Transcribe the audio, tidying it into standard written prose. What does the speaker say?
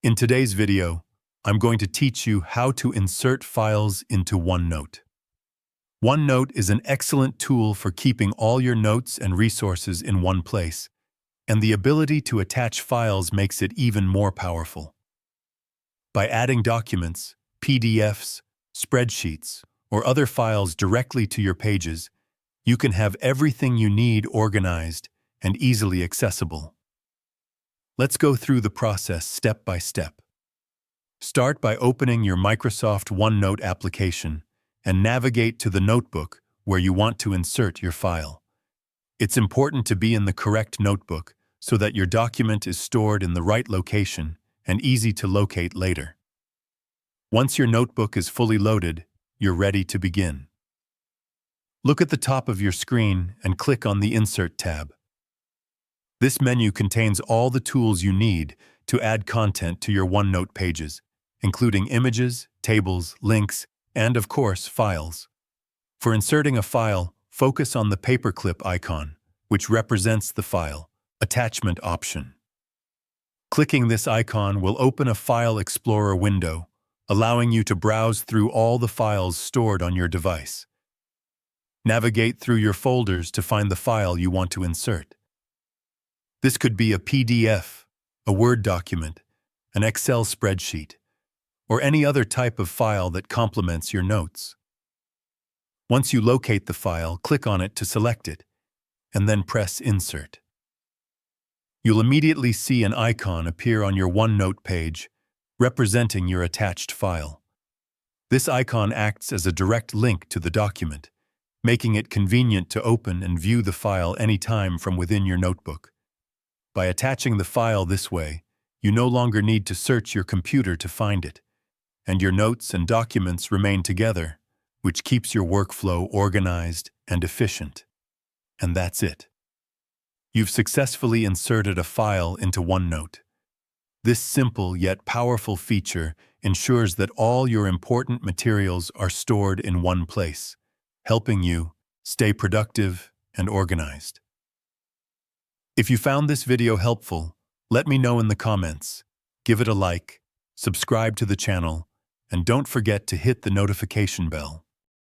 In today's video, I'm going to teach you how to insert files into OneNote. OneNote is an excellent tool for keeping all your notes and resources in one place, and the ability to attach files makes it even more powerful. By adding documents, PDFs, spreadsheets, or other files directly to your pages, you can have everything you need organized and easily accessible. Let's go through the process step by step. Start by opening your Microsoft OneNote application and navigate to the notebook where you want to insert your file. It's important to be in the correct notebook so that your document is stored in the right location and easy to locate later. Once your notebook is fully loaded, you're ready to begin. Look at the top of your screen and click on the Insert tab. This menu contains all the tools you need to add content to your OneNote pages, including images, tables, links, and, of course, files. For inserting a file, focus on the paperclip icon, which represents the file attachment option. Clicking this icon will open a File Explorer window, allowing you to browse through all the files stored on your device. Navigate through your folders to find the file you want to insert. This could be a PDF, a Word document, an Excel spreadsheet, or any other type of file that complements your notes. Once you locate the file, click on it to select it, and then press Insert. You'll immediately see an icon appear on your OneNote page representing your attached file. This icon acts as a direct link to the document, making it convenient to open and view the file anytime from within your notebook. By attaching the file this way, you no longer need to search your computer to find it, and your notes and documents remain together, which keeps your workflow organized and efficient. And that's it. You've successfully inserted a file into OneNote. This simple yet powerful feature ensures that all your important materials are stored in one place, helping you stay productive and organized. If you found this video helpful, let me know in the comments. Give it a like, subscribe to the channel, and don't forget to hit the notification bell.